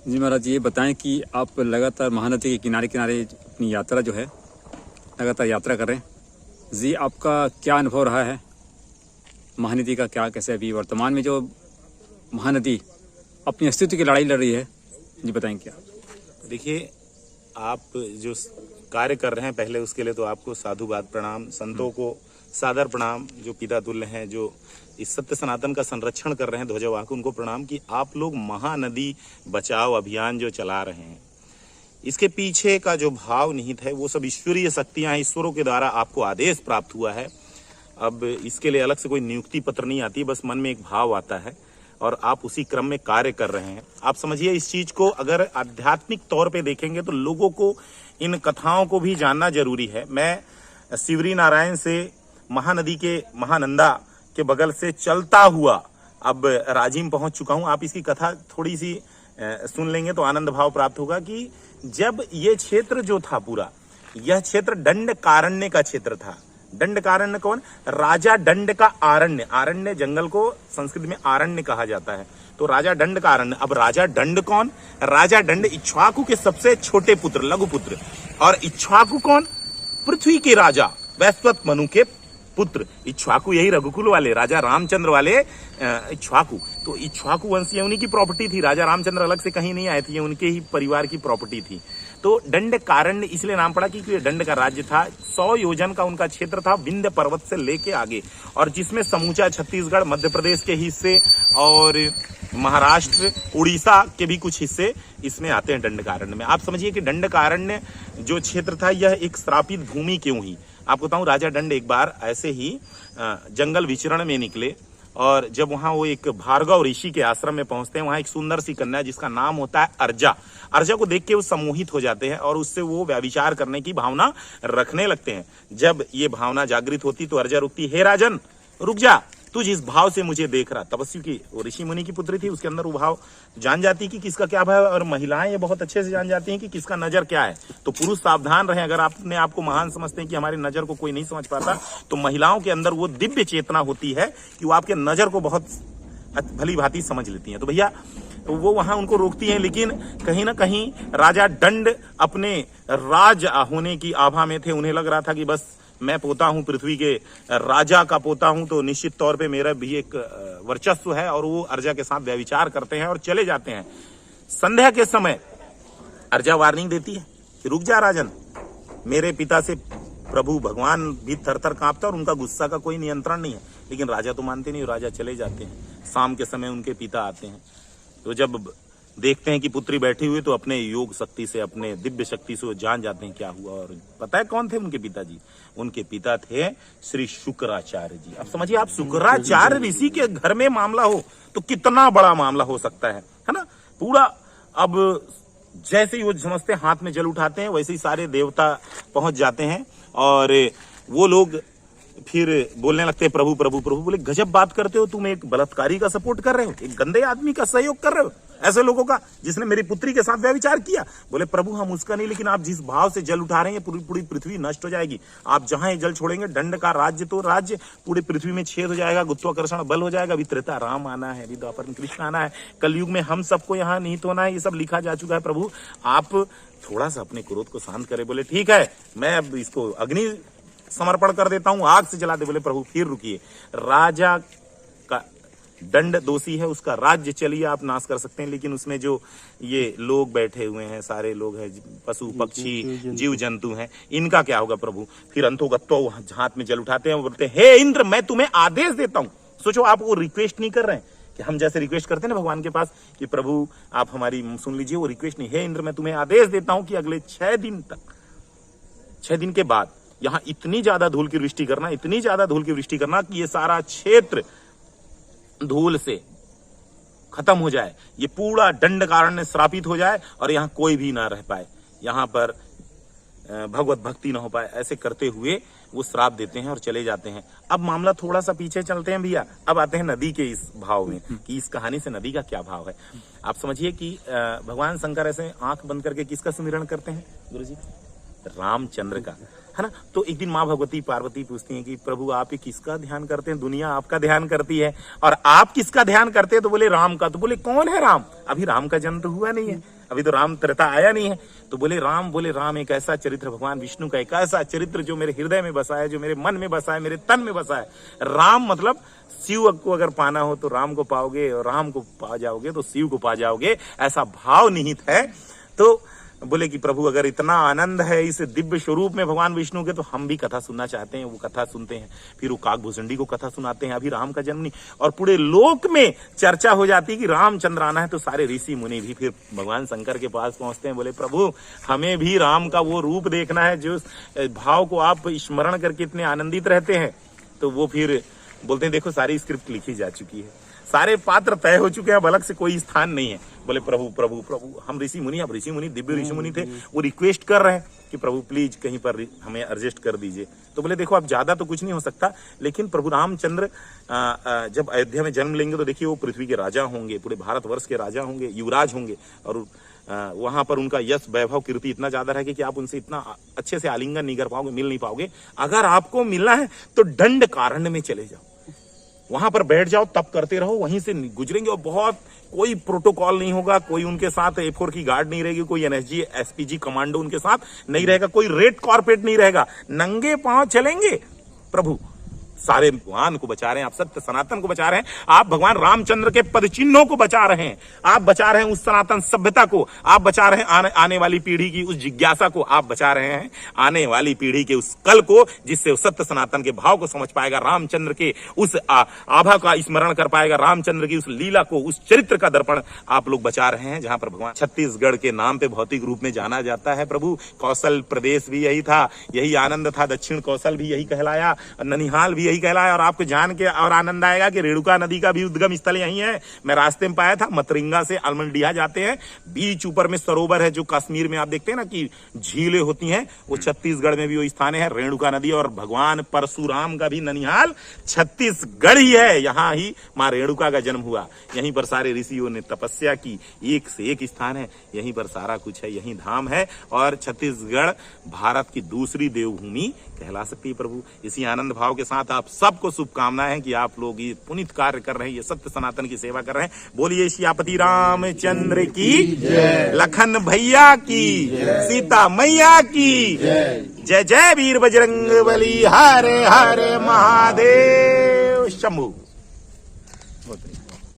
जी महाराज, ये बताएं कि आप लगातार महानदी के किनारे किनारे अपनी यात्रा जो है लगातार यात्रा कर रहे हैं जी, आपका क्या अनुभव रहा है महानदी का? क्या कैसे अभी वर्तमान में जो महानदी अपनी अस्तित्व की लड़ाई लड़ रही है, जी बताएं क्या? देखिए, आप जो कार्य कर रहे हैं पहले उसके लिए तो आपको साधुवाद प्रणाम, संतों को सादर प्रणाम, जो पिता तुल्य हैं, जो इस सत्य सनातन का संरक्षण कर रहे हैं ध्वजवाहक, उनको प्रणाम कि आप लोग महानदी बचाओ अभियान जो चला रहे हैं, इसके पीछे का जो भाव निहित है वो सब ईश्वरीय शक्तियां, ईश्वरों के द्वारा आपको आदेश प्राप्त हुआ है। अब इसके लिए अलग से कोई नियुक्ति पत्र नहीं आती, बस मन में एक भाव आता है और आप उसी क्रम में कार्य कर रहे हैं। आप समझिए, इस चीज को अगर आध्यात्मिक तौर पे देखेंगे तो लोगों को इन कथाओं को भी जानना जरूरी है। मैं शिवरी नारायण से महानदी के महानंदा के बगल से चलता हुआ अब राजिम पहुंच चुका हूं। आप इसकी कथा थोड़ी सी सुन लेंगे तो आनंद भाव प्राप्त होगा कि जब ये क्षेत्र जो था पूरा, यह क्षेत्र दंडकारण्य का क्षेत्र था। दंडकारण्य कौन? राजा दंड का आरण्य। आरण्य जंगल को संस्कृत में आरण्य कहा जाता है, तो राजा दंड का आरण्य। अब राजा दंड कौन? राजा दंड इक्ष्वाकु के सबसे छोटे पुत्र, लघु पुत्र। और इक्ष्वाकु कौन? पृथ्वी के राजा वैश्वत मनु के पुत्र। इक्ष्वाकु यही रघुकुल वाले राजा रामचंद्र वाले इक्ष्वाकु। तो इक्ष्वाकु वंशीय उन्हीं की प्रॉपर्टी थी। राजा रामचंद्र अलग से कहीं नहीं आए थे, ये उनके ही परिवार की प्रॉपर्टी थी। तो दंडकारण्य इसलिए नाम पड़ा क्योंकि दंड का राज्य था। 100 योजन का उनका क्षेत्र था, विंध्य पर्वत से लेके आगे, और जिसमें समूचा छत्तीसगढ़, मध्य प्रदेश के हिस्से और महाराष्ट्र, उड़ीसा के भी कुछ हिस्से इसमें आते हैं दंडकारण्य में। आप समझिए कि दंडकारण्य जो क्षेत्र था यह एक श्रापित भूमि क्यों हुई। आपको बताऊं, राजा दंड एक बार ऐसे ही जंगल विचरण में निकले और जब वहां वो एक भार्गव ऋषि के आश्रम में पहुंचते हैं, वहां एक सुंदर सी कन्या जिसका नाम होता है अर्जा। अर्जा को देख के वो सम्मोहित हो जाते हैं और उससे वो व्यभिचार करने की भावना रखने लगते हैं। जब ये भावना जागृत होती तो अर्जा रुकती, हे राजन रुक जा, तू जिस भाव से मुझे देख रहा। तपस्वी की, वो ऋषि मुनि की पुत्री थी, उसके अंदर वो भाव जान जाती कि किसका क्या भाव है। और महिलाएं ये बहुत अच्छे से जान जाती हैं कि किसका नजर क्या है। तो पुरुष सावधान रहे, अगर आपने आपको महान समझते हैं कि हमारी नजर को कोई नहीं समझ पाता, तो महिलाओं के अंदर वो दिव्य चेतना होती है कि वो आपके नजर को बहुत भली भांति समझ लेती हैं। तो भैया, तो वो वहां उनको रोकती हैं, लेकिन कहीं ना कहीं राजा दंड अपने राज होने की आभा में थे। उन्हें लग रहा था कि बस मैं पोता हूं, पृथ्वी के राजा का पोता हूं, तो निश्चित तौर पे मेरा भी एक वर्चस्व है। और वो अर्जा के साथ व्यभिचार करते हैं और चले जाते हैं। संध्या के समय अर्जा वार्निंग देती है कि रुक जा राजन, मेरे पिता से प्रभु भगवान भी थर-थर कांपता और उनका गुस्सा का कोई नियंत्रण नहीं है। लेकिन राजा तो मानते नहीं, राजा चले जाते हैं। शाम के समय उनके पिता आते हैं, तो जब देखते हैं कि पुत्री बैठी हुई, तो अपने योग शक्ति से, अपने दिव्य शक्ति से वो जान जाते हैं क्या हुआ। और पता है कौन थे उनके पिताजी? उनके पिता थे श्री शुक्राचार्य जी। अब समझिए, आप शुक्राचार्य ऋषि के घर में मामला हो तो कितना बड़ा मामला हो सकता है ना? पूरा अब जैसे ही वो समझते हैं, हाथ में जल उठाते हैं, वैसे ही सारे देवता पहुंच जाते हैं और वो लोग फिर बोलने लगते हैं प्रभु प्रभु प्रभु। बोले, गजब बात करते हो तुम, एक बलात्कारी का सपोर्ट कर रहे हो, एक गंदे आदमी का सहयोग कर रहे हो, ऐसे लोगों का जिसने मेरी पुत्री के साथ व्यभिचार किया। बोले, प्रभु हम उसका नहीं, लेकिन आप जिस भाव से जल उठा रहे हैं, पूरी पूरी पृथ्वी नष्ट हो जाएगी। आप जहां ये जल छोड़ेंगे, दंड का राज्य तो राज्य पूरी पृथ्वी में छेद हो जाएगा, गुरुत्वाकर्षण बल हो जाएगा। अभी त्रेता राम आना है, अभी द्वापर में कृष्ण आना है, कलयुग में हम सबको यहाँ निहित होना है। ये सब लिखा जा चुका है। प्रभु आप थोड़ा सा अपने क्रोध को शांत करें। बोले, ठीक है, मैं अब इसको अग्नि समर्पण कर देता हूं, आग से जला दे। बोले, प्रभु फिर रुकिए, राजा का दंड दोषी है, उसका राज्य चलिए आप नाश कर सकते हैं, लेकिन उसमें जो ये लोग बैठे हुए हैं, सारे लोग हैं, पशु पक्षी जीव जंतु हैं, इनका क्या होगा प्रभु? फिर अंतोगत्वा हाथ में जल उठाते हैं, बोलते हैं, हे इंद्र मैं तुम्हें आदेश देता हूं। सोचो, आप वो रिक्वेस्ट नहीं कर रहे हैं कि हम जैसे रिक्वेस्ट करते हैं ना भगवान के पास कि प्रभु आप हमारी सुन लीजिए, वो रिक्वेस्ट नहीं। हे इंद्र मैं तुम्हें आदेश देता हूं कि अगले 6 दिन तक, 6 दिन के बाद यहां इतनी ज्यादा धूल की वृष्टि करना, इतनी ज्यादा धूल की वृष्टि करना कि ये सारा क्षेत्र धूल से खत्म हो जाए, ये पूरा दंडकारण्य श्रापित हो जाए और यहां कोई भी ना रह पाए, यहां पर भगवत भक्ति ना हो पाए। ऐसे करते हुए वो श्राप देते हैं और चले जाते हैं। अब मामला थोड़ा सा पीछे चलते हैं भैया, अब आते हैं नदी के इस भाव में कि इस कहानी से नदी का क्या भाव है। आप समझिए कि भगवान शंकर ऐसे आंख बंद करके किसका सुमिरन करते हैं गुरुजी? रामचंद्र का। है ना। तो एक दिन माँ भगवती पार्वती पूछती हैं कि प्रभु आप ही किसका ध्यान करते हैं, दुनिया आपका ध्यान करती है और आप किसका ध्यान करते हैं। तो बोले राम का। तो बोले कौन है राम, अभी राम का जन्म तो हुआ नहीं है, अभी तो राम त्रेता आया नहीं है। तो बोले राम एक ऐसा चरित्र, भगवान विष्णु का एक ऐसा चरित्र जो मेरे हृदय में बसा है, जो मेरे मन में बसा है, मेरे तन में बसा है। राम मतलब शिव को अगर पाना हो तो राम को पाओगे, और राम को पा जाओगे तो शिव को पा जाओगे, ऐसा भाव निहित है। तो बोले कि प्रभु अगर इतना आनंद है इस दिव्य स्वरूप में भगवान विष्णु के, तो हम भी कथा सुनना चाहते हैं। वो कथा सुनते हैं, फिर वो काकभूषणी को कथा सुनाते हैं, अभी राम का जन्म नहीं, और पूरे लोक में चर्चा हो जाती है कि रामचंद्र आना है। तो सारे ऋषि मुनि भी फिर भगवान शंकर के पास पहुंचते हैं, बोले प्रभु हमें भी राम का वो रूप देखना है जो भाव को आप स्मरण करके इतने आनंदित रहते हैं। तो वो फिर बोलते हैं देखो सारी स्क्रिप्ट लिखी जा चुकी है, सारे पात्र तय हो चुके हैं, अब अलग से कोई स्थान नहीं है। बोले प्रभु प्रभु प्रभु हम ऋषि मुनि, अब ऋषि मुनि दिव्य ऋषि मुनि थे, वो रिक्वेस्ट कर रहे हैं कि प्रभु प्लीज कहीं पर हमें एडजस्ट कर दीजिए। तो बोले देखो अब ज्यादा तो कुछ नहीं हो सकता, लेकिन प्रभु रामचंद्र जब अयोध्या में जन्म लेंगे तो देखिए वो पृथ्वी के राजा होंगे, पूरे भारतवर्ष के राजा होंगे, युवराज होंगे, और वहां पर उनका यश वैभव कीर्ति इतना ज्यादा रहेगा कि आप उनसे इतना अच्छे से आलिंगन नहीं कर पाओगे, मिल नहीं पाओगे। अगर आपको मिलना है तो दंड कारण्य में चले जाओ, वहां पर बैठ जाओ, तप करते रहो, वहीं से गुजरेंगे। और बहुत कोई प्रोटोकॉल नहीं होगा, कोई उनके साथ A4 की गार्ड नहीं रहेगी, कोई NSG SPG कमांडो उनके साथ नहीं रहेगा, कोई रेड कॉर्पोरेट नहीं रहेगा, नंगे पांव चलेंगे। प्रभु सारे भगवान को बचा रहे हैं, आप सत्य सनातन को बचा रहे हैं, आप भगवान रामचंद्र के पद चिन्हों को बचा रहे हैं, आप बचा रहे हैं उस सनातन सभ्यता को, आप बचा रहे हैं आने वाली पीढ़ी की उस जिज्ञासा को, आप बचा रहे हैं आने वाली पीढ़ी के उस कल को, जिससे उस सत्य सनातन के भाव को समझ पाएगा, रामचंद्र के उस आभा का स्मरण कर पाएगा, रामचंद्र की उस लीला को, उस चरित्र का दर्पण आप लोग बचा रहे हैं। जहां पर भगवान छत्तीसगढ़ के नाम पे भौतिक रूप में जाना जाता है प्रभु, कौशल प्रदेश भी यही था, यही आनंद था, दक्षिण कौशल भी यही कहलाया, ननिहाल भी यही कहलाया। और आपको जान के और आनंद आएगा कि रेणुका नदी का भी उद्गम स्थल यही है। मैं रास्ते में पाया था, मतरिंगा से अलमंडिया जाते हैं, बीच ऊपर में सरोवर है, जो कश्मीर में आप देखते हैं ना कि झीलें होती हैं, वो छत्तीसगढ़ में भी वो स्थान है, रेणुका नदी। और भगवान परशुराम का भी ननिहाल छत्तीसगढ़ ही है, यहाँ ही माँ रेणुका का जन्म हुआ, यहीं पर सारे ऋषियों ने तपस्या की, एक से एक स्थान है, यहीं पर सारा कुछ है, यहीं धाम है। और छत्तीसगढ़ भारत की दूसरी देवभूमि कहला सकती है प्रभु। इसी आनंद भाव के साथ आप सबको शुभकामनाएं हैं कि आप लोग ये पुनीत कार्य कर रहे हैं, ये सत्य सनातन की सेवा कर रहे हैं। बोलिए सियापति रामचंद्र की जय, लखन भैया की, सीता मैया की जय, जय वीर बजरंग बली, हरे हरे महादेव शंभु।